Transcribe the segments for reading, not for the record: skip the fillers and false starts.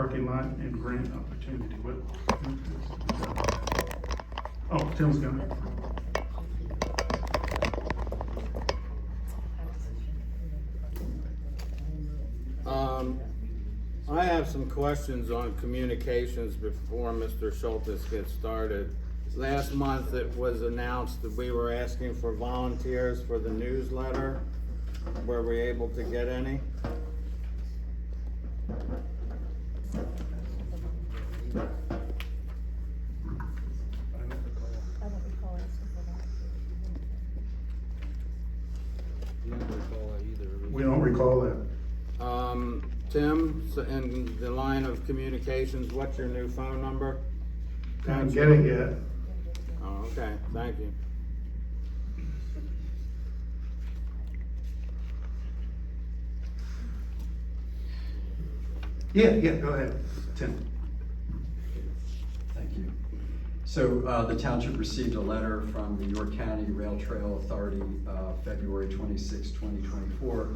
parking lot and grant opportunity. What? Oh, Tim's going. I have some questions on communications before Mr. Schultes gets started. Last month it was announced that we were asking for volunteers for the newsletter. Were we able to get any? We don't recall that. Tim, so in the line of communications, what's your new phone number? Can't get it yet. Oh, okay, thank you. Yeah, go ahead, Tim. Thank you. So the township received a letter from the York County Rail Trail Authority, February 26, 2024,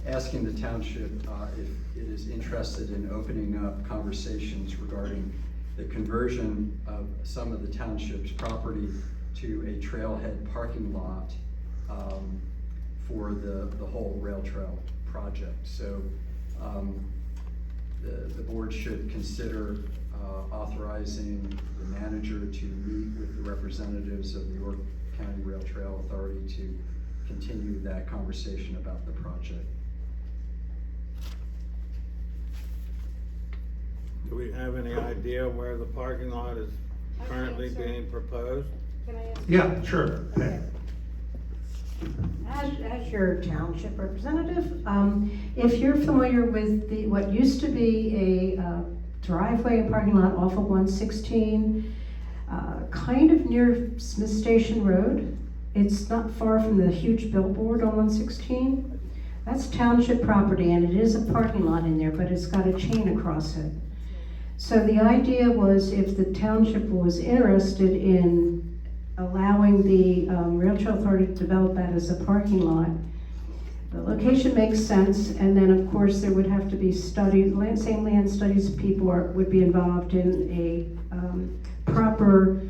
asking the township if it is interested in opening up conversations regarding the conversion of some of the township's property to a trailhead parking lot for the whole rail trail project. So the board should consider authorizing the manager to meet with the representatives of the York County Rail Trail Authority to continue that conversation about the project. Do we have any idea where the parking lot is currently being proposed? Can I ask? Yeah, sure. Okay. As your township representative, if you're familiar with what used to be a driveway and parking lot off of 116, kind of near Smith Station Road, it's not far from the huge billboard on 116. That's township property, and it is a parking lot in there, but it's got a chain across it. So the idea was, if the township was interested in allowing the Rail Trail Authority to develop that as a parking lot, the location makes sense, and then of course there would have to be studies, same land studies people would be involved in a proper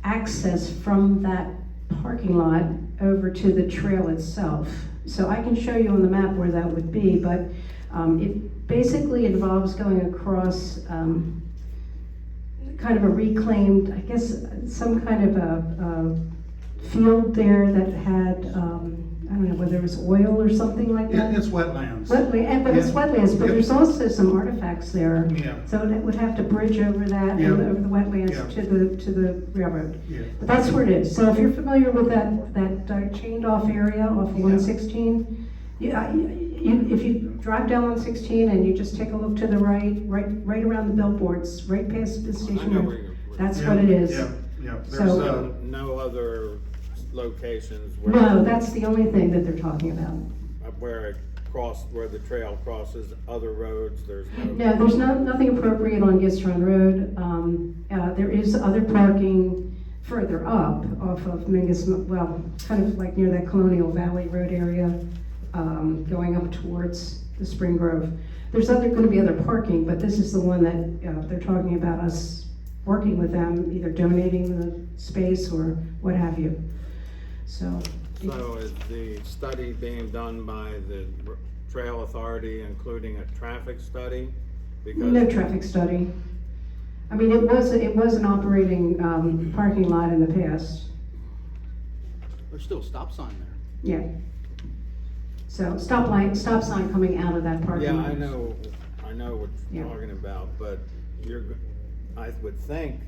access from that parking lot over to the trail itself. So I can show you on the map where that would be, but it basically involves going across kind of a reclaimed, I guess, some kind of a field there that had, I don't know whether it was oil or something like that. It's wetlands. But it's wetlands, but Yep. there's also some artifacts there. Yeah. So it would have to bridge over that Yeah. and over the wetlands Yeah. to the railroad. Yeah. But that's where it is. So if you're familiar with that chained off area off of 116, if you drive down 116 and you just take a look to the right around the billboards, right past the I station, know where you're. that's Yeah, what it is. Yeah. There's, So- No other locations where. No, that's the only thing that they're talking about. Where the trail crosses other roads, there's no. No, there's nothing appropriate on Gist Run Road. There is other parking further up off of Mingus, well, kind of like near that Colonial Valley Road area, going up towards the Spring Grove. There's gonna be other parking, but this is the one that they're talking about us working with them, either donating the space or what have you. So. So is the study being done by the Trail Authority, including a traffic study? Because No traffic study. I mean, it was an operating parking lot in the past, There's still a stop sign there. yeah. So stop sign coming out of that parking Yeah, lot. I know what you're Yeah. talking about, but I would think,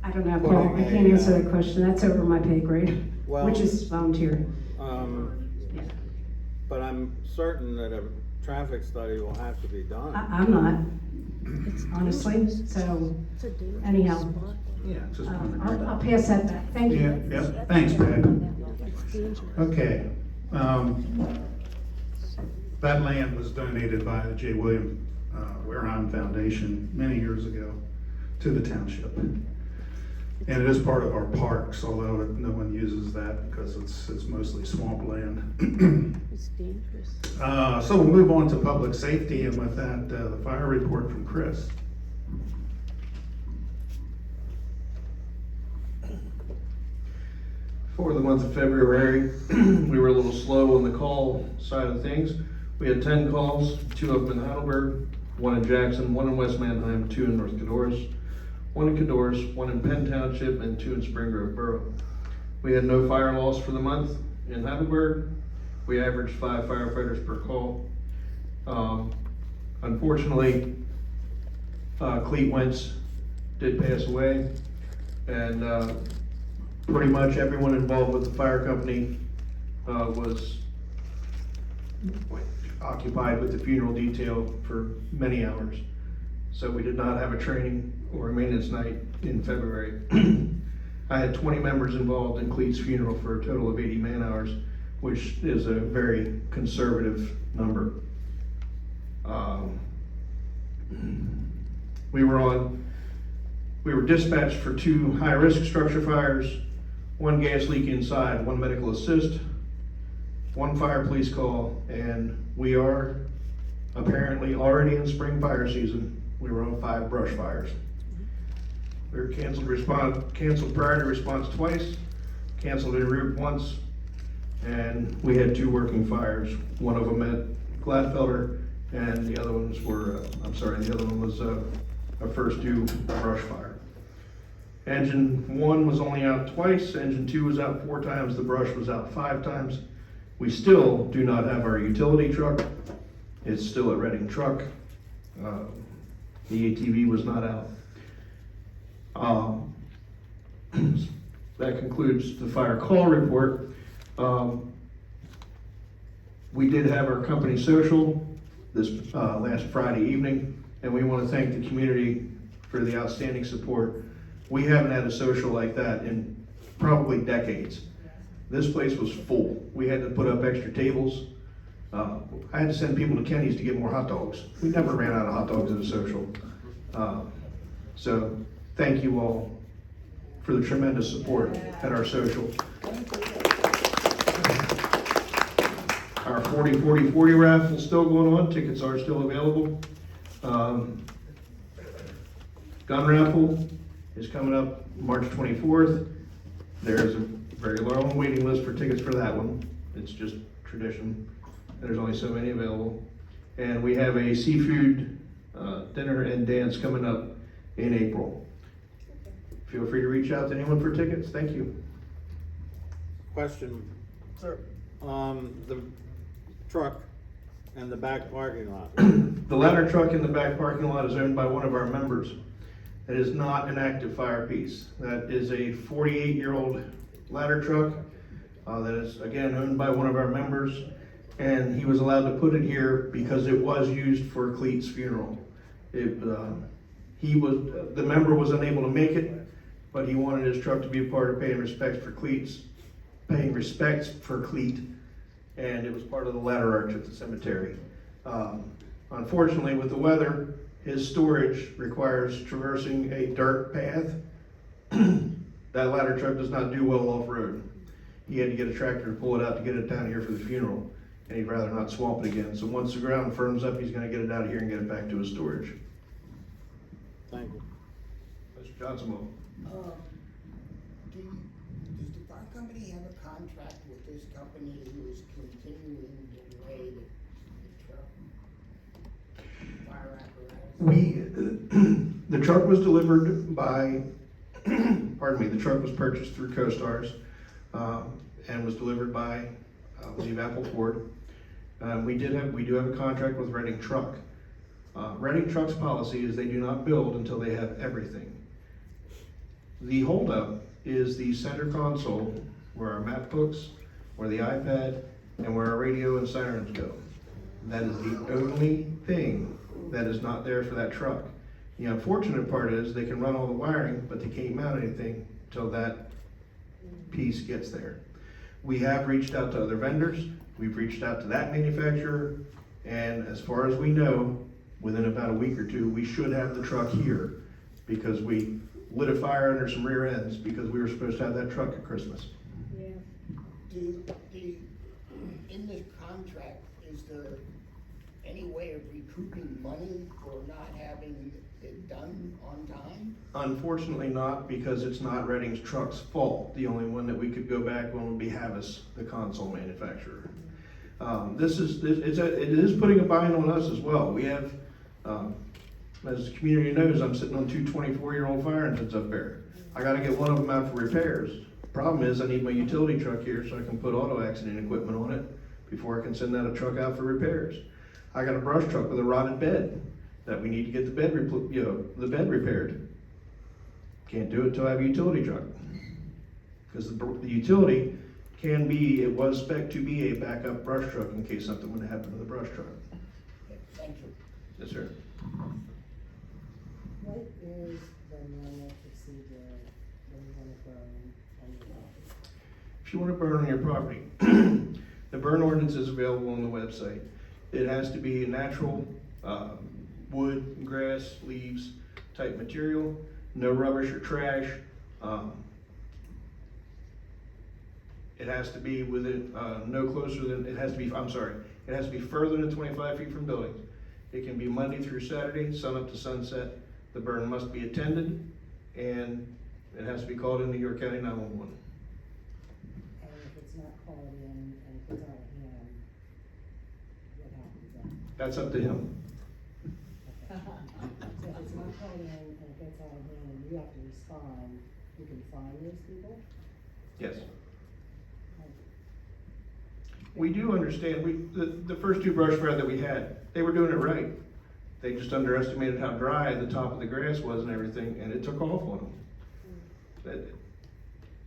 I don't know, Paul, I Putting can't a, answer that question, that's over my pay grade, Well- which is volunteer. Yeah. but I'm certain that a traffic study will have to be done. I'm not, honestly, so anyhow, Yeah, just I'll pass that back, thank Yeah, you. yep, thanks, Pat. Okay, that land was donated by the J. William Wareheim Foundation many years ago to the township. And it is part of our parks, although no one uses that because it's mostly swamp land. It's dangerous. So we'll move on to public safety, and with that, the fire report from Chris. For the month of February, we were a little slow on the call side of things. We had 10 calls, 2 of them in Heidelberg, 1 in Jackson, 1 in West Manheim, 2 in North Codorus, 1 in Codorus, 1 in Penn Township, and 2 in Spring Grove Borough. We had no fire loss for the month in Heidelberg. We averaged 5 firefighters per call. Unfortunately, Cleet Wentz did pass away, and pretty much everyone involved with the fire company was occupied with the funeral detail for many hours. So we did not have a training or a maintenance night in February. I had 20 members involved in Cleet's funeral for a total of 80 man hours, which is a very conservative number. We were dispatched for 2 high-risk structure fires, 1 gas leak inside, 1 medical assist, 1 fire police call, and we are apparently already in spring fire season. We were on 5 brush fires. We were canceled priority response twice, canceled en route once, and we had 2 working fires. One of them at Gladfelder, and the other ones were, the other one was a first due brush fire. Engine 1 was only out twice, engine 2 was out 4 times, the brush was out 5 times. We still do not have our utility truck. It's still a Reading truck. The ATV was not out. That concludes the fire call report. We did have our company social this last Friday evening, and we want to thank the community for the outstanding support. We haven't had a social like that in probably decades. This place was full. We had to put up extra tables. I had to send people to Kenny's to get more hot dogs. We never ran out of hot dogs at a social. So thank you all for the tremendous support at our social. Our 40-40-40 raffle is still going on. Tickets are still available. Gun raffle is coming up March 24th. There's a very long waiting list for tickets for that one. It's just tradition. There's only so many available. And we have a seafood dinner and dance coming up in April. Feel free to reach out to anyone for tickets. Thank you. Question. Sir. The truck and the back parking lot. The ladder truck in the back parking lot is owned by one of our members. It is not an active fire piece. That is a 48-year-old ladder truck that is, again, owned by one of our members. And he was allowed to put it here because it was used for Cleet's funeral. The member was unable to make it, but he wanted his truck to be a part of paying respects for Cleet, and it was part of the ladder arch at the cemetery. Unfortunately, with the weather, his storage requires traversing a dirt path. That ladder truck does not do well off-road. He had to get a tractor to pull it out to get it down here for the funeral, and he'd rather not swamp it again. So once the ground firms up, he's gonna get it out of here and get it back to his storage. Thank you. Mr. Johnson will. Does the fire company have a contract with this company who is continuing to lay the truck fire apparatus? The truck was delivered by, the truck was purchased through CoStars, and was delivered by, I believe, Apple Ford. We do have a contract with Reading Truck. Reading Truck's policy is they do not build until they have everything. The holdup is the center console where our map books, where the iPad, and where our radio and sirens go. That is the only thing that is not there for that truck. The unfortunate part is they can run all the wiring, but they can't mount anything until that piece gets there. We have reached out to other vendors. We've reached out to that manufacturer, and as far as we know, within about a week or 2, we should have the truck here, because we lit a fire under some rear ends because we were supposed to have that truck at Christmas. In this contract, is there any way of recouping money for not having it done on time? Unfortunately not, because it's not Redding's truck's fault. The only one that we could go back on would be Havas, the console manufacturer. It is putting a bind on us as well. We have, as the community knows, I'm sitting on two 24-year-old fire engines up there. I gotta get one of them out for repairs. Problem is, I need my utility truck here so I can put auto accident equipment on it before I can send that truck out for repairs. I got a brush truck with a rotted bed that we need to get the bed repaired. Can't do it till I have a utility truck. Because the utility it was spec'd to be a backup brush truck in case something would happen to the brush truck. Okay, thank you. Yes, sir. What is the normal procedure when you want to burn on your property? If you want to burn on your property, the burn ordinance is available on the website. It has to be a natural wood, grass, leaves type material, no rubbish or trash. It has to be within no closer than, it has to be further than 25 feet from buildings. It can be Monday through Saturday, sun up to sunset. The burn must be attended, and it has to be called into York County 911. And if it's not called in and it gets out of hand, what happens then? That's up to him. So if it's not called in and it gets out of hand and you have to respond, you can fine those people? Yes. We do understand, the first two brush fires that we had, they were doing it right. They just underestimated how dry the top of the grass was and everything, and it took off on them.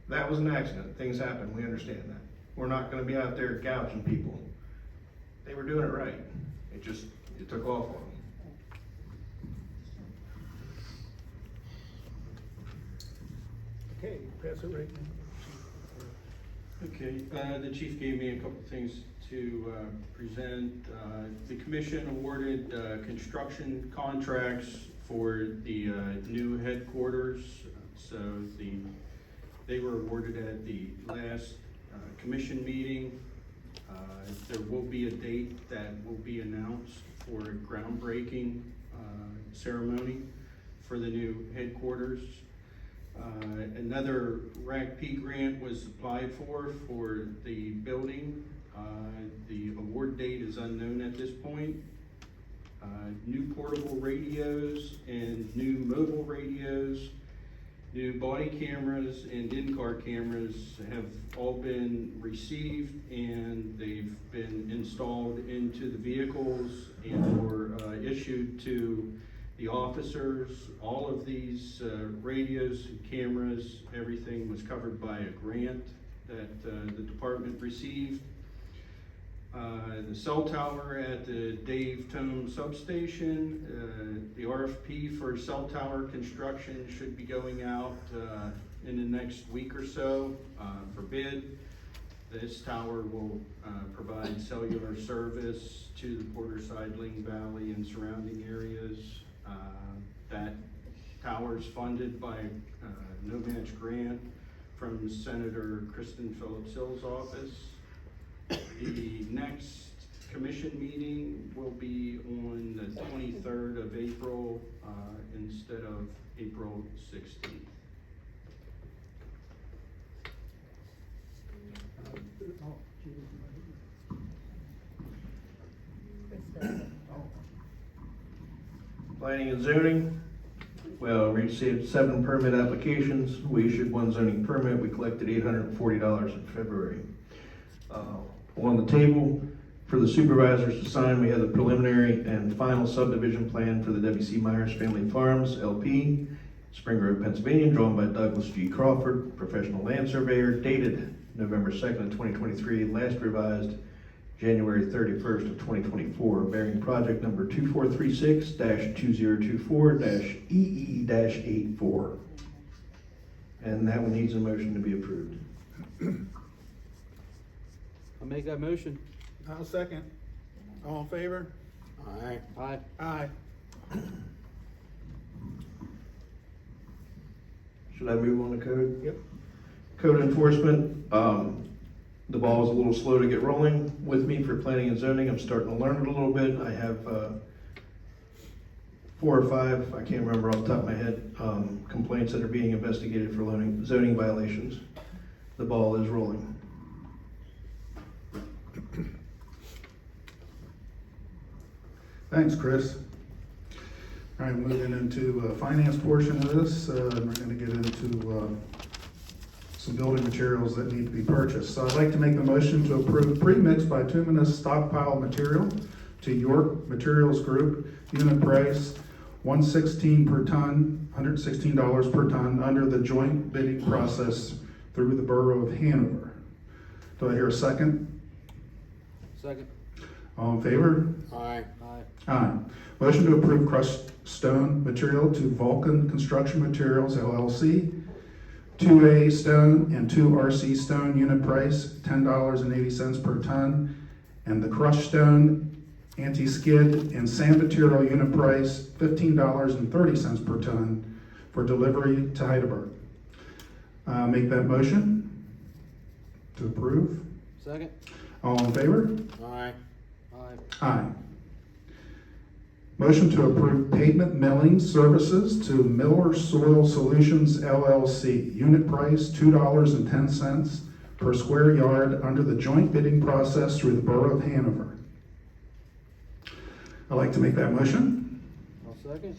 That was an accident. Things happen. We understand that. We're not gonna be out there gouging people. They were doing it right. It took off on them. Okay, pass it right now. Okay, the chief gave me a couple things to present. The commission awarded construction contracts for the new headquarters. So they were awarded at the last commission meeting. There will be a date that will be announced for a groundbreaking ceremony for the new headquarters. Another RACP grant was applied for the building. The award date is unknown at this point. New portable radios and new mobile radios, new body cameras and in-car cameras have all been received, and they've been installed into the vehicles and were issued to the officers. All of these radios and cameras, everything was covered by a grant that the department received. The cell tower at the Dave Tome substation, the RFP for cell tower construction should be going out in the next week or so for bid. This tower will provide cellular service to the Porter-Seidling Valley and surrounding areas. That tower is funded by a no-match grant from Senator Kristen Phillips-Hill's office. The next commission meeting will be on the 23rd of April instead of April 16th. Planning and zoning, well, we received 7 permit applications. We issued 1 zoning permit. We collected $840 in February. On the table for the supervisors to sign, we have the preliminary and final subdivision plan for the W.C. Myers Family Farms, LP, Spring Grove, Pennsylvania, drawn by Douglas G. Crawford, professional land surveyor, dated November 2nd, 2023, last revised January 31st of 2024, bearing project number 2436-2024-EE-84. And that one needs a motion to be approved. I'll make that motion. I'll second. All in favor? Aye. Aye. Aye. Should I move on to code? Yep. Code enforcement, the ball is a little slow to get rolling with me for planning and zoning. I'm starting to learn it a little bit. I have 4 or 5, I can't remember off the top of my head, complaints that are being investigated for zoning violations. The ball is rolling. Thanks, Chris. All right, moving into the finance portion of this, we're gonna get into some building materials that need to be purchased. So I'd like to make a motion to approve pre-mixed bituminous stockpile material to York Materials Group, unit price $116 per ton, $116 per ton, under the joint bidding process through the Borough of Hanover. Do I hear a second? Second. All in favor? Aye. Aye. Aye. Motion to approve crushed stone material to Vulcan Construction Materials LLC, 2A stone and 2 RC stone, unit price $10.80 per ton, and the crushed stone anti-skid and sand material, unit price $15.30 per ton, for delivery to Heidelberg. Make that motion to approve. Second. All in favor? Aye. Aye. Aye. Motion to approve pavement milling services to Miller Soil Solutions LLC, unit price $2.10 per square yard, under the joint bidding process through the Borough of Hanover. I'd like to make that motion. I'll second.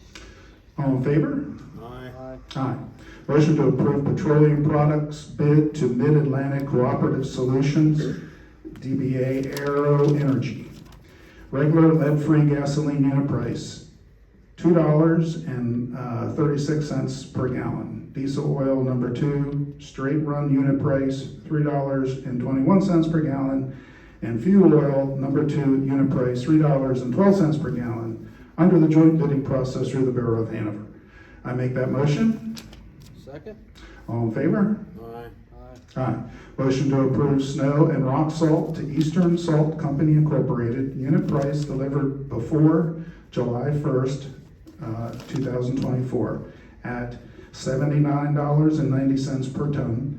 All in favor? Aye. Aye. Aye. Motion to approve petroleum products bid to Mid-Atlantic Cooperative Solutions, DBA Aero Energy. Regular lead-free gasoline, unit price $2.36 per gallon. Diesel oil number 2, straight run, unit price $3.21 per gallon. And fuel oil number 2, unit price $3.12 per gallon, under the joint bidding process through the Borough of Hanover. I make that motion. Second. All in favor? Aye. Aye. Aye. Motion to approve snow and rock salt to Eastern Salt Company Incorporated, unit price delivered before July 1st, 2024, at $79.90 per ton.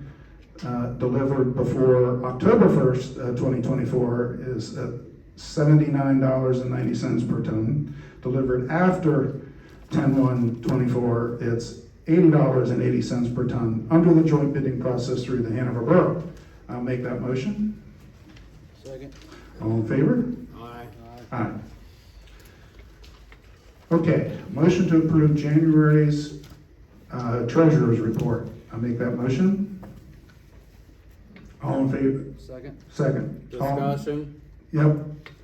Delivered before October 1st, 2024, is at $79.90 per ton. Delivered after 10/1/24, it's $80.80 per ton, under the joint bidding process through the Hanover Borough. I'll make that motion. Second. All in favor? Aye. Aye. Aye. Okay, motion to approve January's treasurer's report. I'll make that motion. All in favor? Second. Second. All- Discussion? Yep,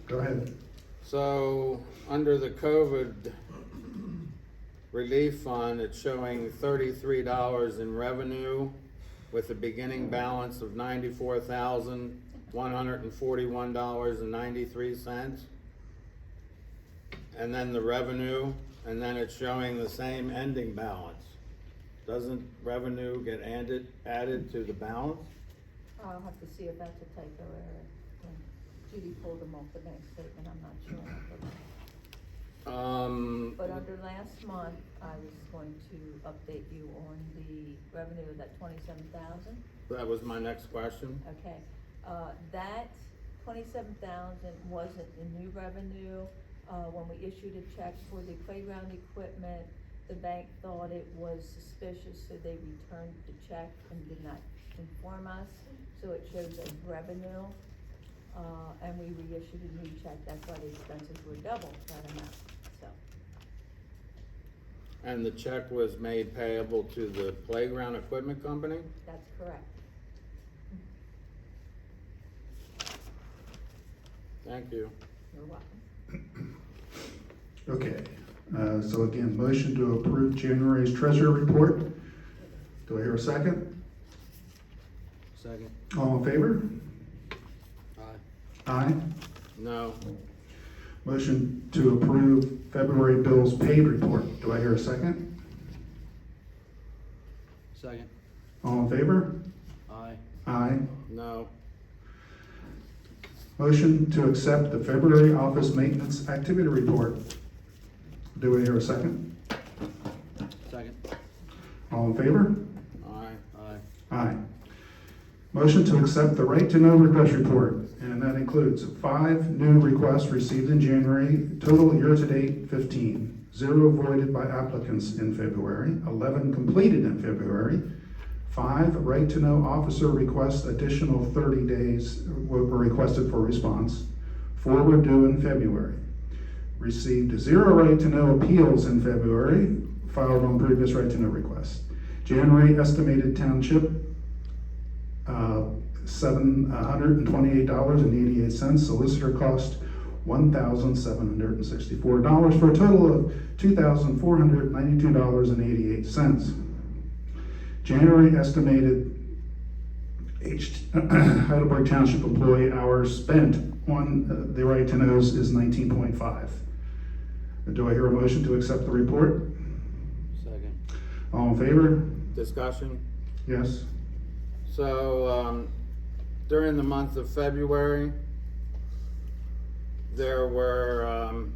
go ahead. So, under the COVID relief fund, it's showing $33 in revenue with a beginning balance of $94,141.93. And then the revenue, and then it's showing the same ending balance. Doesn't revenue get added to the balance? I'll have to see if that's a typo error. When Judy pulled them off the bank statement, I'm not sure. But under last month, I was going to update you on the revenue of that 27,000. That was my next question. Okay, that 27,000 wasn't the new revenue. When we issued a check for the playground equipment, the bank thought it was suspicious, so they returned the check and did not inform us. So it shows as revenue, and we reissued a new check. That's why the expenses were double that amount, so. And the check was made payable to the playground equipment company? That's correct. Thank you. You're welcome. Okay, so again, motion to approve January's treasurer report. Do I hear a second? Second. All in favor? Aye. Aye. No. Motion to approve February bills paid report. Do I hear a second? Second. All in favor? Aye. Aye. No. Motion to accept the February office maintenance activity report. Do I hear a second? Second. All in favor? Aye. Aye. Aye. Motion to accept the right to know request report, and that includes 5 new requests received in January, total year-to-date 15. 0 voided by applicants in February, 11 completed in February, 5 right-to-know officer requests additional 30 days were requested for response, 4 were due in February. Received 0 right-to-know appeals in February, filed on previous right-to-know requests. January estimated township, $728.88. Solicitor cost, $1,764, for a total of $2,492.88. January estimated Heidelberg Township employee hours spent on the right-to-knows is 19.5. Do I hear a motion to accept the report? Second. All in favor? Discussion? Yes? So, during the month of February, there were,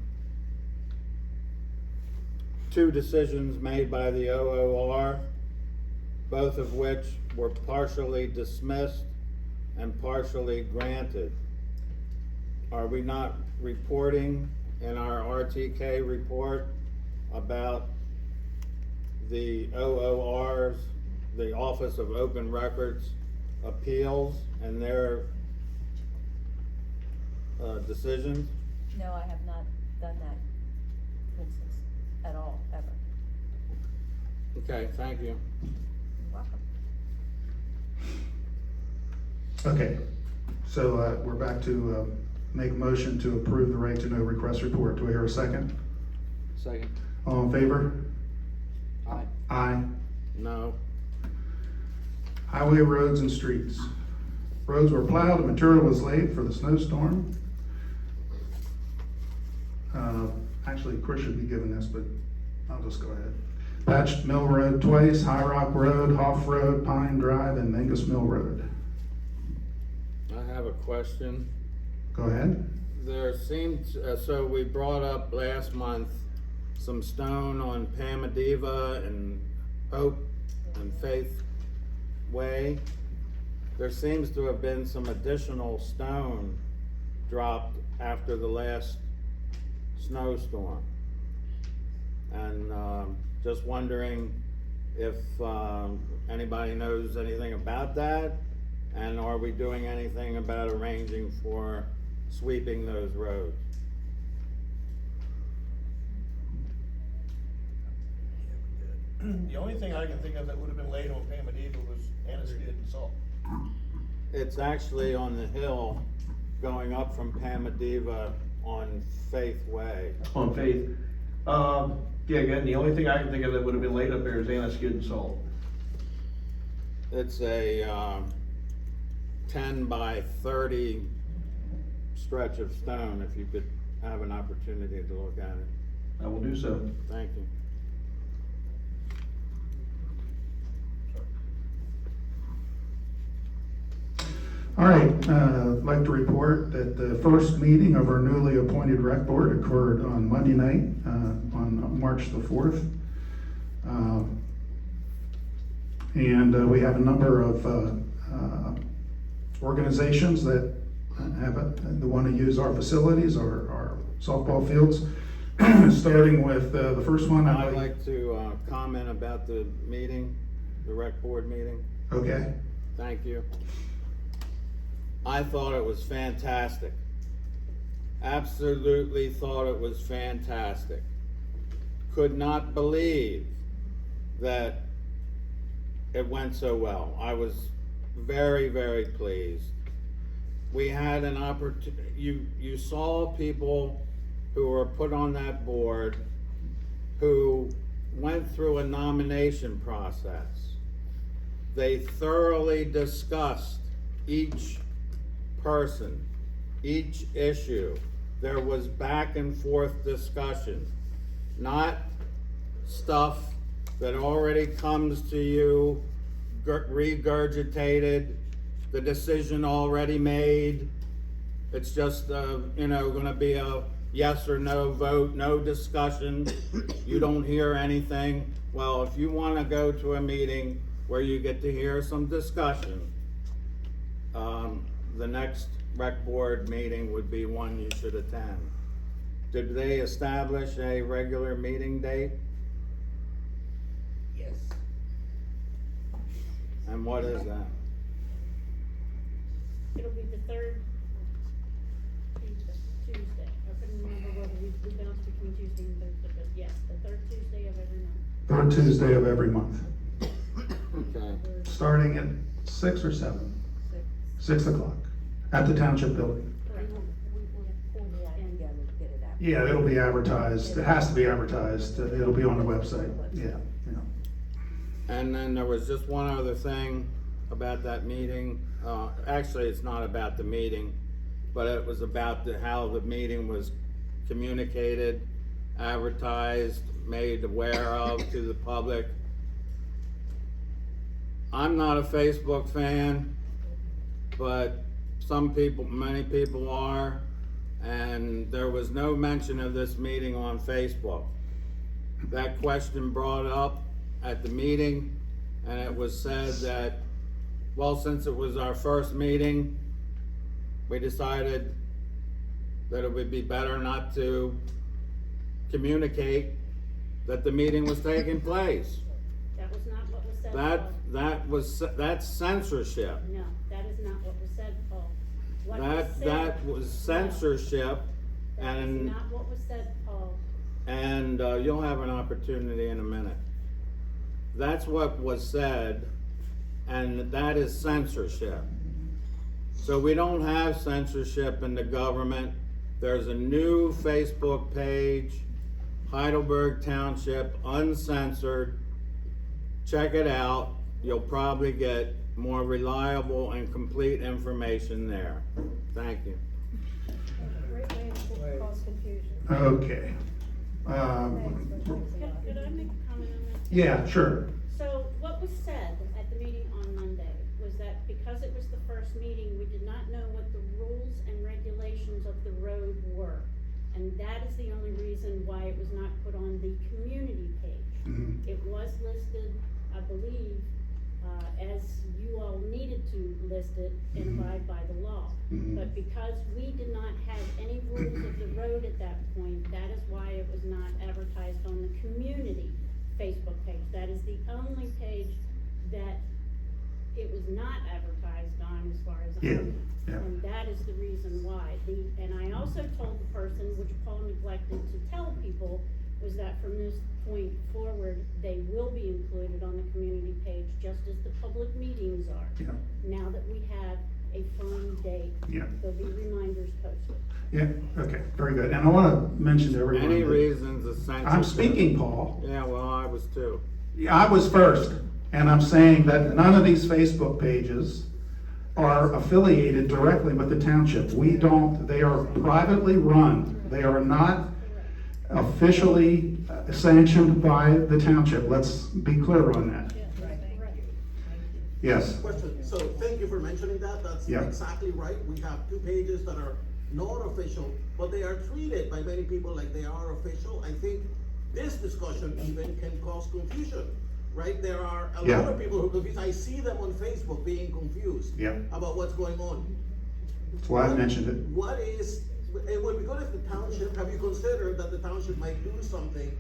2 decisions made by the OOR, both of which were partially dismissed and partially granted. Are we not reporting in our RTK report about the OORs, the Office of Open Records appeals and their decisions? No, I have not done that, for instance, at all, ever. Okay, thank you. You're welcome. Okay, so we're back to make a motion to approve the right-to-know request report. Do I hear a second? Second. All in favor? Aye. Aye. No. Highway, roads, and streets. Roads were plowed and material was laid for the snowstorm. Actually, Chris should be giving this, but I'll just go ahead. Patched Mill Road twice, High Rock Road, Hoff Road, Pine Drive, and Mangus Mill Road. I have a question. Go ahead. There seemed, so we brought up last month some stone on Pamadeva and Hope and Faith Way. There seems to have been some additional stone dropped after the last snowstorm. And just wondering if anybody knows anything about that, and are we doing anything about arranging for sweeping those roads? The only thing I can think of that would have been laid on Pamadeva was aniseed and salt. It's actually on the hill going up from Pamadeva on Faith Way. On Faith. Yeah, again, the only thing I can think of that would have been laid up there is aniseed and salt. It's a 10 by 30 stretch of stone, if you could have an opportunity to look at it. I will do so. Thank you. All right, I'd like to report that the first meeting of our newly appointed rec board occurred on Monday night, on March the 4th. And we have a number of organizations that want to use our facilities, our softball fields. Starting with the first one. I'd like to comment about the meeting, the rec board meeting. Okay. Thank you. I thought it was fantastic. Absolutely thought it was fantastic. Could not believe that it went so well. I was very, very pleased. We had an opportunity, you saw people who were put on that board who went through a nomination process. They thoroughly discussed each person, each issue. There was back and forth discussion, not stuff that already comes to you regurgitated, the decision already made. It's just, gonna be a yes or no vote, no discussion. You don't hear anything. Well, if you wanna go to a meeting where you get to hear some discussion, the next rec board meeting would be one you should attend. did they establish a regular meeting date? Yes. And what is that? It'll be the third Tuesday. I couldn't remember whether we bounced between Tuesday and Thursday, but yes, the third Tuesday of every month. Third Tuesday of every month, Okay, starting at 6 or 7? 6 o'clock, at the township building. Correct. Pull the act together to get it out. Yeah, it'll be advertised, it has to be advertised, it'll be on the website, yeah. and then there was just one other thing about that meeting. Actually, it's not about the meeting, but it was about how the meeting was communicated, advertised, made aware of to the public. I'm not a Facebook fan, but some people, many people are, and there was no mention of this meeting on Facebook. That question brought up at the meeting, and it was said that, well, since it was our first meeting, we decided that it would be better not to communicate that the meeting was taking place. That was not what was said, Paul. That's censorship. No, that is not what was said, Paul. What was said. That was censorship, That is and, not what was said, Paul. and you'll have an opportunity in a minute. That's what was said, and that is censorship. So we don't have censorship in the government. There's a new Facebook page, Heidelberg Township, uncensored. Check it out. You'll probably get more reliable and complete information there. Thank you. Great way to cause confusion. Okay. Could I make a comment on that? Yeah, sure. So what was said at the meeting on Monday was that because it was the first meeting, we did not know what the rules and regulations of the road were. And that is the only reason why it was not put on the community page. Mhm. It was listed, I believe, as you all needed to list it and abide by the law. Mhm. But because we did not have any rules of the road at that point, that is why it was not advertised on the community Facebook page. That is the only page that it was not advertised on as far as I Yeah, know. yeah. And that is the reason why. And I also told the person, which Paul neglected to tell people, was that from this point forward, they will be included on the community page, just as the public meetings are. Yeah, Now that we have a firm date, yeah, there'll be reminders posted. yeah, okay, very good. And I want to mention to everyone. Any that- reasons of censorship? I'm speaking, Paul. Yeah, well, I was too. Yeah, I was first, and I'm saying that none of these Facebook pages are affiliated directly with the township. They are privately run. They are not officially sanctioned by the township. Let's be clear on that. Yes, Question, so thank you for mentioning that, that's Yeah. exactly right, we have two pages that are not official, but they are treated by many people like they are official. I think this discussion even can cause confusion, right? There are a Yeah. lot of people who are confused, I see them on Facebook being confused Yeah. about what's going on. that's why I mentioned it. What is, it would be good if the township, have you considered that the township might do something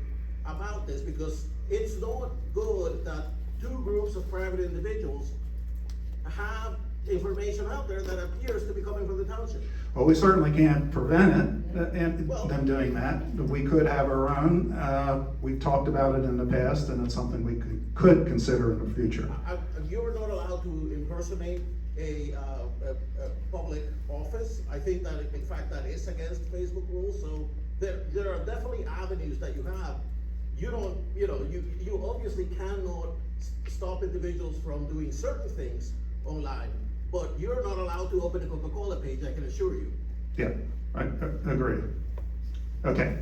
about this? Because it's not good that two groups of private individuals have information out there that appears to be coming from the township. Well, we certainly can't prevent it, and them doing that. We could have our own. We've talked about it in the past, and it's something we could consider in the future. You're not allowed to impersonate a public office. I think that, in fact, that is against Facebook rules, so there are definitely avenues that you have. You don't, you obviously cannot stop individuals from doing certain things online, but you're not allowed to open a Coca-Cola page, I can assure you. Yeah, I agree. Okay.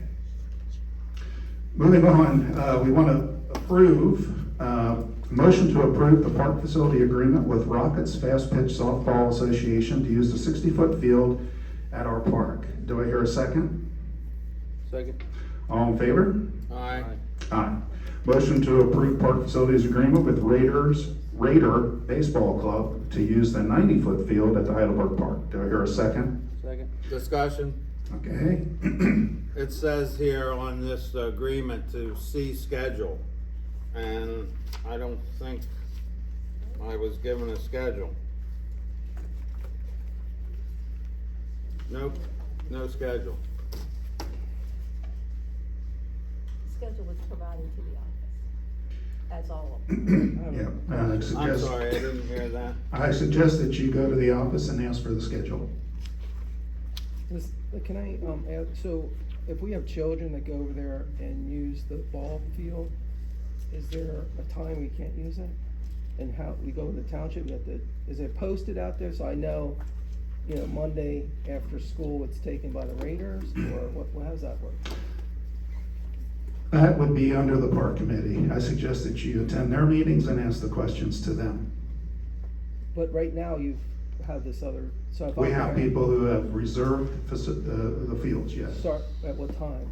Moving on, we want to approve, motion to approve the park facility agreement with Rockets Fast Pitch Softball Association to use the 60-foot field at our park. Do I hear a second? Second. All in favor? Aye. Aye. Motion to approve park facilities agreement with Raider Baseball Club to use the 90-foot field at the Heidelberg Park. Do I hear a second? Second. Discussion? Okay. It says here on this agreement to see schedule, and I don't think I was given a schedule. Nope, no schedule. The schedule was provided to the office, as all of them. Yeah, I I'm suggest, sorry, I didn't hear that. I suggest that you go to the office and ask for the schedule. Can I, add, so if we have children that go over there and use the ball field, is there a time we can't use it? And how, we go to the township, we have to, is it posted out there so I know, Monday after school it's taken by the Raiders, or how does that work? That would be under the park committee. I suggest that you attend their meetings and ask the questions to them. But right now you've had this other, so if We I'm have there, people who have reserved the fields, yes. start at what time?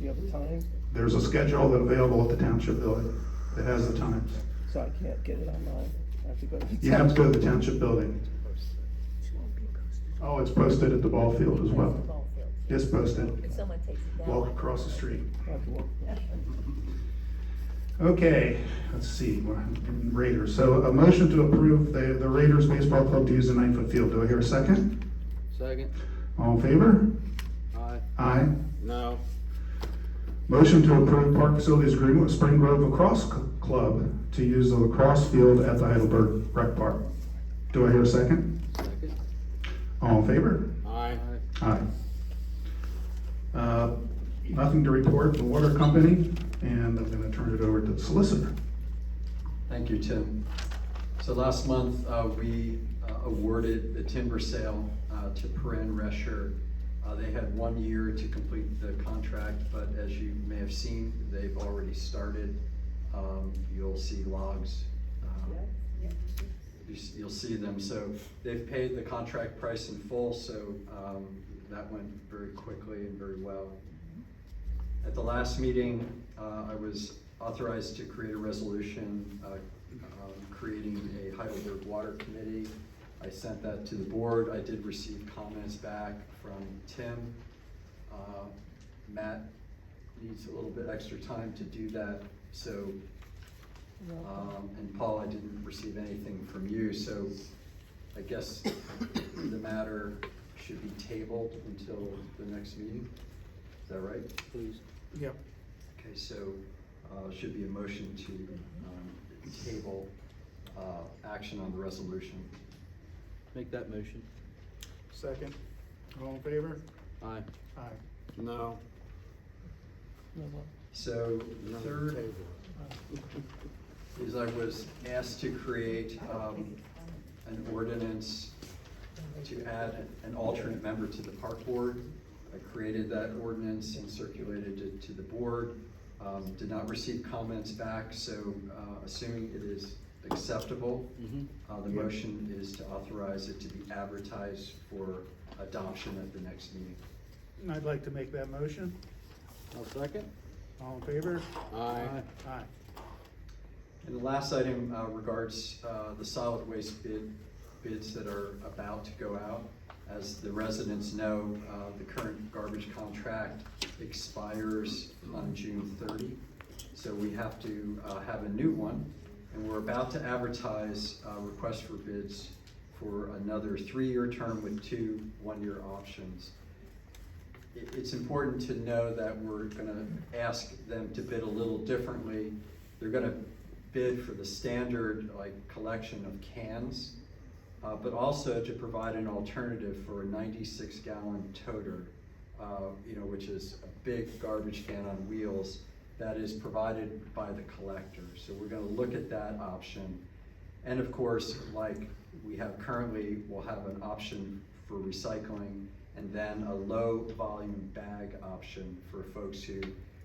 You have a time? There's a schedule that available at the township building that has the times. So I can't get it online, I have to go to the You have to go to township. the township building. Oh, it's posted at the ball field as well. Ball field. It's posted. If someone takes it down. Walk across the street. I have to walk. Okay, let's see, we're in Raiders. So a motion to approve the Raiders Baseball Club to use the 9-foot field. Do I hear a second? Second? All in favor? Aye. Aye. No. Motion to approve park facilities agreement with Spring Grove Lacrosse Club to use the lacrosse field at the Heidelberg Rec Park. Do I hear a second? Second? All in favor? Aye. Aye. Nothing to report, the water company, and I'm gonna turn it over to the solicitor. Thank you, Tim. So last month, we awarded the timber sale to Perrin Rescher. They had 1 year to complete the contract, but as you may have seen, they've already started. You'll see logs. You'll see them. So they've paid the contract price in full, so that went very quickly and very well. At the last meeting, I was authorized to create a resolution creating a Heidelberg Water Committee. I sent that to the board. I did receive comments back from Tim. Matt needs a little bit extra time to do that, so, and Paul, I didn't receive anything from you, so I guess the matter should be tabled until the next meeting. Is that right? Please. Yep. Okay, so, should be a motion to, table, action on the resolution. Make that motion. Second. All in favor? Aye. Aye. No. So, No. third Table. is I was asked to create, an ordinance to add an alternate member to the park board. I created that ordinance and circulated it to the board. Did not receive comments back, so assuming it is acceptable, the motion is to authorize it to be advertised for adoption at the next meeting. I'd like to make that motion. I'll second. All in favor? Aye. Aye. And the last item regards the solid waste bids that are about to go out. As the residents know, the current garbage contract expires on June 30. So we have to have a new one, and we're about to advertise requests for bids for another 3-year term with 2 one-year options. It's important to know that we're gonna ask them to bid a little differently. They're gonna bid for the standard collection of cans, but also to provide an alternative for a 96-gallon toter, which is a big garbage can on wheels that is provided by the collector. So we're gonna look at that option. And of course, like we have currently, we'll have an option for recycling, and then a low volume bag option for folks who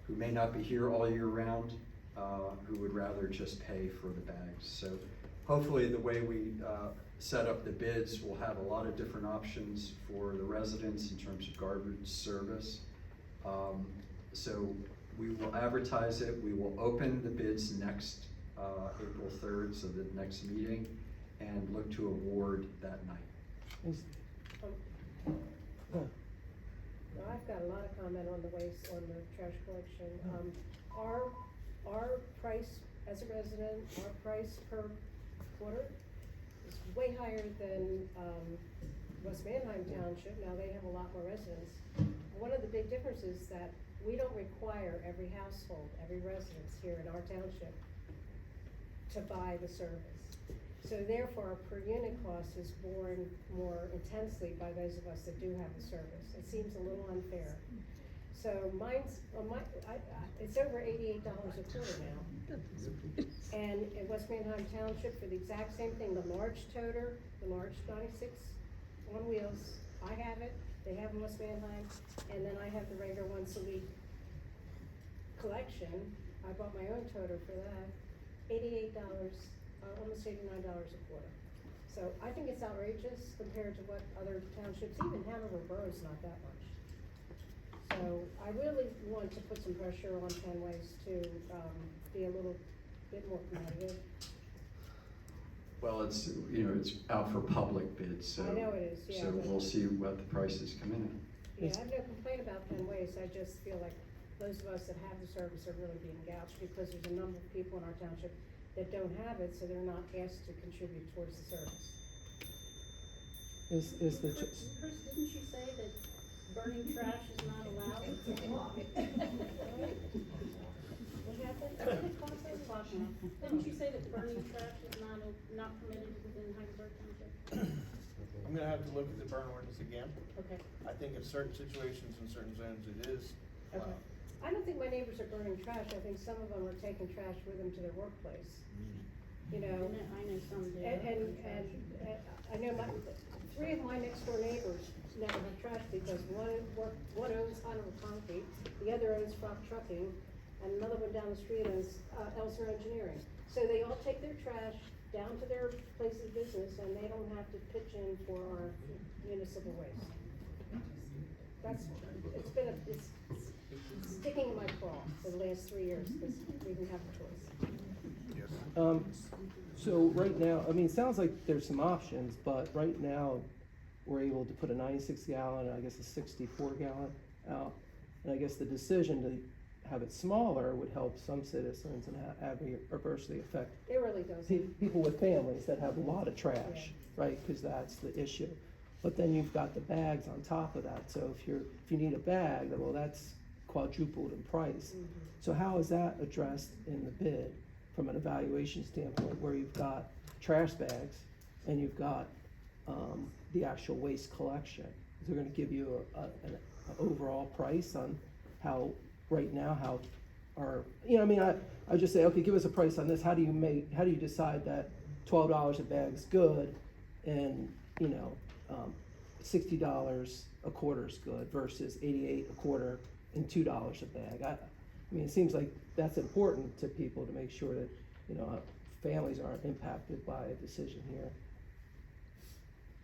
may not be here all year round, who would rather just pay for the bags. So hopefully the way we set up the bids, we'll have a lot of different options for the residents in terms of garbage service. So we will advertise it. We will open the bids next April 3rd, so the next meeting, and look to award that night. Now, I've got a lot of comment on the waste, on the trash collection. Our price as a resident, our price per quarter is way higher than, West Manheim Township. Now, they have a lot more residents. One of the big differences is that we don't require every household, every residence here in our township to buy the service. So therefore, our per unit cost is borne more intensely by those of us that do have the service. It seems a little unfair. So it's over $88 a quarter now. And in West Manheim Township, for the exact same thing, the large toter, the large 96 on wheels, I have it, they have in West Manheim, and then I have the regular once a week collection. I bought my own toter for that, $88, almost $89 a quarter. So I think it's outrageous compared to what other townships, even Hanover Borough's not that much. So I really want to put some pressure on Penways to, be a little bit more competitive. Well, it's, it's out for public bids, so. I know it is, yeah. So we'll see what the prices come in at. Yeah, I have no complaint about Penways, I just feel like those of us that have the service are really being gouged because there's a number of people in our township that don't have it, so they're not asked to contribute towards the service. Is the, Chris, didn't you say that burning trash is not allowed? What happened? Didn't you say that burning trash is not permitted within Heidelberg Township? I'm gonna have to look at the burn ordinance again. Okay, I think in certain situations, in certain zones, it is. okay. I don't think my neighbors are burning trash, I think some of them are taking trash with them to their workplace. You know, I know some do. and I know three of my next door neighbors never have trash because one owns Heidelberg Concrete, the other owns Frock Trucking, and another one down the street owns Elsner Engineering. So they all take their trash down to their place of business and they don't have to pitch in for our municipal waste. It's sticking in my craw for the last 3 years because we didn't have a choice. so right now, I mean, it sounds like there's some options, but right now, we're able to put a 96 gallon, and I guess a 64 gallon out. And I guess the decision to have it smaller would help some citizens and adversely affect It really does. people with families that have a lot of trash, right? Because that's the issue. But then you've got the bags on top of that. So if you need a bag, well, that's quadrupled in price. Mm-hmm. So how is that addressed in the bid from an evaluation standpoint, where you've got trash bags and you've got the actual waste collection? Is it gonna give you an overall price on how, right now, how our, I just say, okay, give us a price on this, how do you decide that $12 a bag is good and, $60 a quarter is good versus $88 a quarter and $2 a bag? I mean, it seems like that's important to people to make sure that, families aren't impacted by a decision here.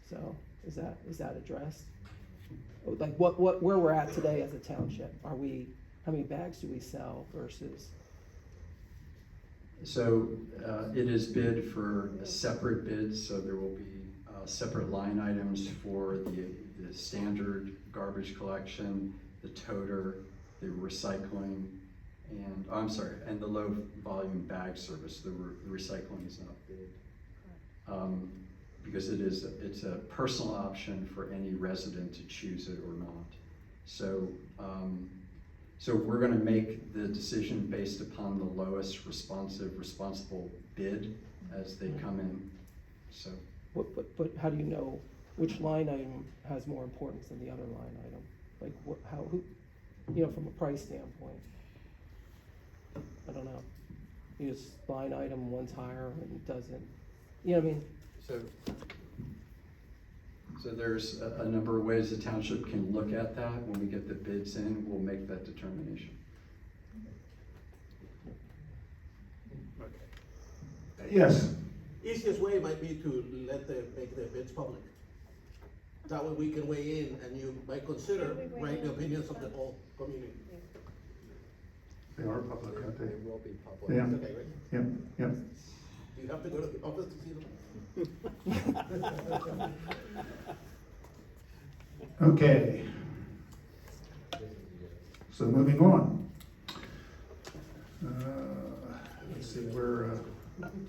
So, is that addressed? Like where we're at today as a township, how many bags do we sell versus? So it is bid for separate bids, so there will be separate line items for the standard garbage collection, the toter, the recycling, and the low volume bag service. The recycling is not bid. Because it's a personal option for any resident to choose it or not. So, so we're gonna make the decision based upon the lowest responsible bid as they come in, so. But how do you know which line item has more importance than the other line item? Like from a price standpoint? I don't know. You just line item, one's higher and it doesn't, you know what I mean? So there's a number of ways the township can look at that. When we get the bids in, we'll make that determination. Yes. Easiest way might be to make the bids public. That way we can weigh in and you might consider, the opinions of the whole community. They are public, aren't they? They will be public. Yeah. Okay, right? Yep. Do you have to go to the office to see them? Okay. So moving on. Let's see,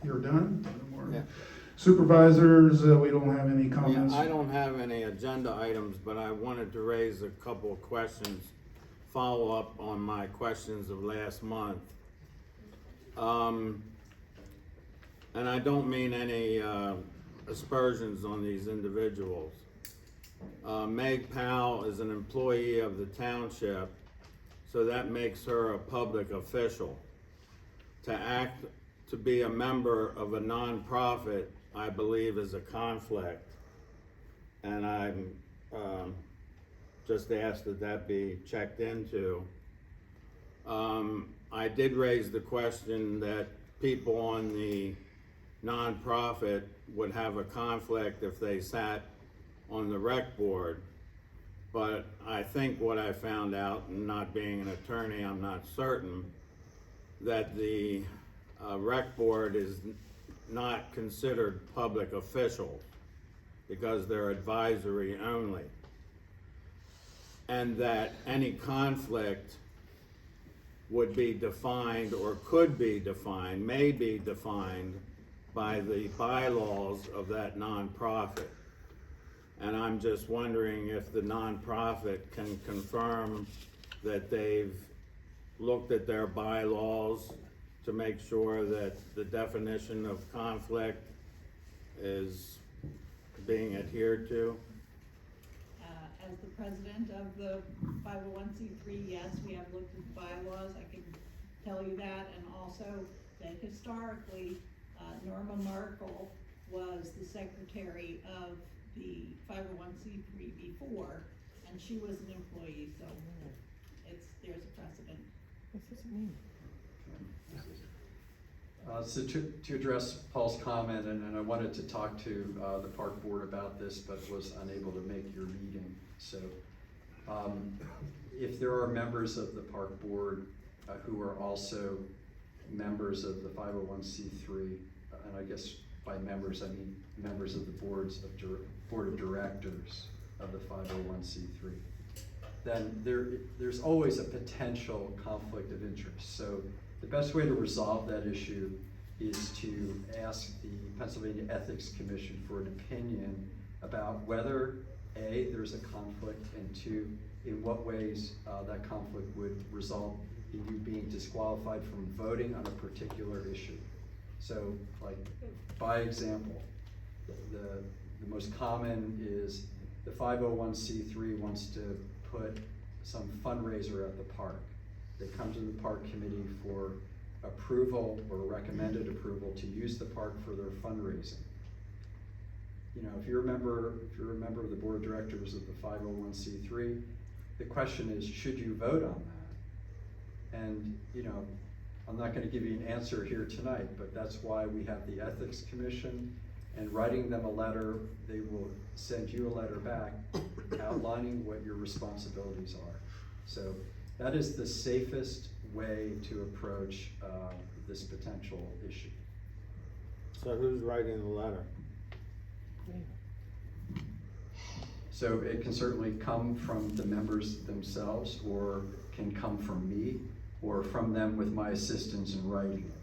you're done? No more? Yeah. Supervisors, we don't have any comments? Yeah, I don't have any agenda items, but I wanted to raise a couple of questions, follow up on my questions of last month. And I don't mean any aspersions on these individuals. Meg Powell is an employee of the township, so that makes her a public official. To be a member of a nonprofit, I believe, is a conflict. And I'm just asked that that be checked into. I did raise the question that people on the nonprofit would have a conflict if they sat on the rec board. But I think what I found out, and not being an attorney, I'm not certain, that the rec board is not considered public officials because they're advisory only. And that any conflict would be defined or could be defined, may be defined by the bylaws of that nonprofit. And I'm just wondering if the nonprofit can confirm that they've looked at their bylaws to make sure that the definition of conflict is being adhered to. As the president of the 501c3, yes, we have looked at the bylaws. I can tell you that, and also that historically, Norma Merkel was the secretary of the 501c3 before, and she was an employee, so there's a precedent. What does it mean? So to address Paul's comment, and I wanted to talk to the park board about this, but was unable to make your meeting. So if there are members of the park board who are also members of the 501c3, and I guess by members I mean members of the board of directors of the 501c3, then there's always a potential conflict of interest. So the best way to resolve that issue is to ask the Pennsylvania Ethics Commission for an opinion about whether A, there's a conflict, and two, in what ways that conflict would result in you being disqualified from voting on a particular issue. So, like, by example, the most common is the 501c3 wants to put some fundraiser at the park. They come to the park committee for approval or recommended approval to use the park for their fundraising. You know, if you're a member of the board of directors of the 501c3, the question is, should you vote on that? And, you know, I'm not going to give you an answer here tonight, but that's why we have the Ethics Commission, and writing them a letter, they will send you a letter back outlining what your responsibilities are. So that is the safest way to approach this potential issue. So who's writing the letter? So it can certainly come from the members themselves, or can come from me, or from them with my assistance in writing it.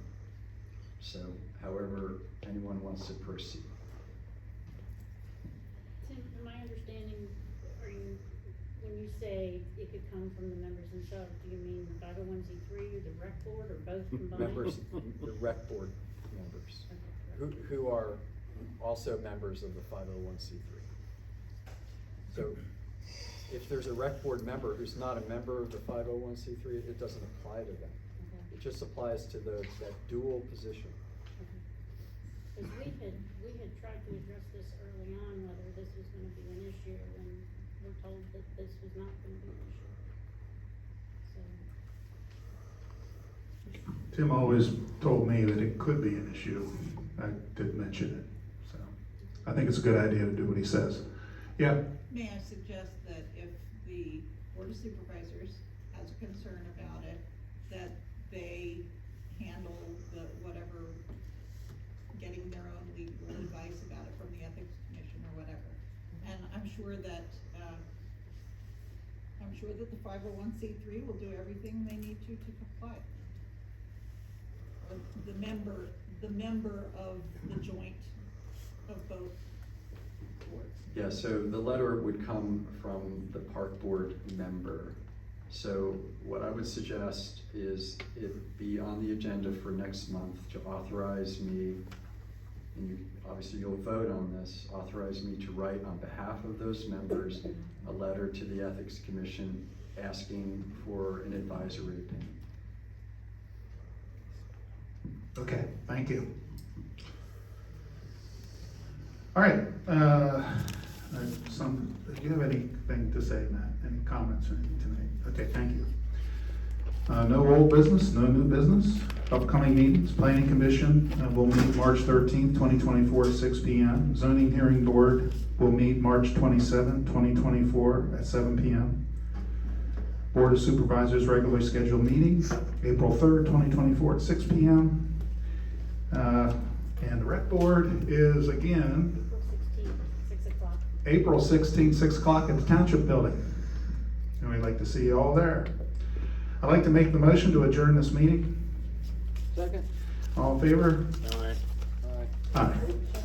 So however anyone wants to proceed. Tim, am I understanding, when you say it could come from the members themselves, do you mean the 501c3 or the rec board, or both combined? Members, the rec board members, who are also members of the 501c3. So if there's a rec board member who's not a member of the 501c3, it doesn't apply to them. Okay. It just applies to that dual position. Because we had tried to address this early on, whether this was gonna be an issue, and we're told that this was not gonna be an issue. So, Tim always told me that it could be an issue. I did mention it, so I think it's a good idea to do what he says. Yeah? May I suggest that if the Board of Supervisors has a concern about it, that they handle whatever, getting their own legal advice about it from the Ethics Commission or whatever. And I'm sure that I'm sure that the 501c3 will do everything they need to comply. Or the member of the joint of both boards. Yeah, so the letter would come from the park board member. So what I would suggest is it be on the agenda for next month to authorize me, and you, obviously you'll vote on this, authorize me to write on behalf of those members a letter to the Ethics Commission asking for an advisory opinion. Okay, thank you. All right, do you have anything to say, Matt? Any comments or anything tonight? Okay, thank you. No old business, no new business. Upcoming meetings, Planning Commission will meet March 13th, 2024 at 6 p.m. Zoning Hearing Board will meet March 27th, 2024 at 7 p.m. Board of Supervisors regularly scheduled meetings, April 3rd, 2024 at 6 p.m. And the Rec Board is again April 16th, 6 o'clock. April 16th, 6 o'clock at the Township Building. And we'd like to see you all there. I'd like to make the motion to adjourn this meeting. Second? All in favor? All right. Aye. Aye.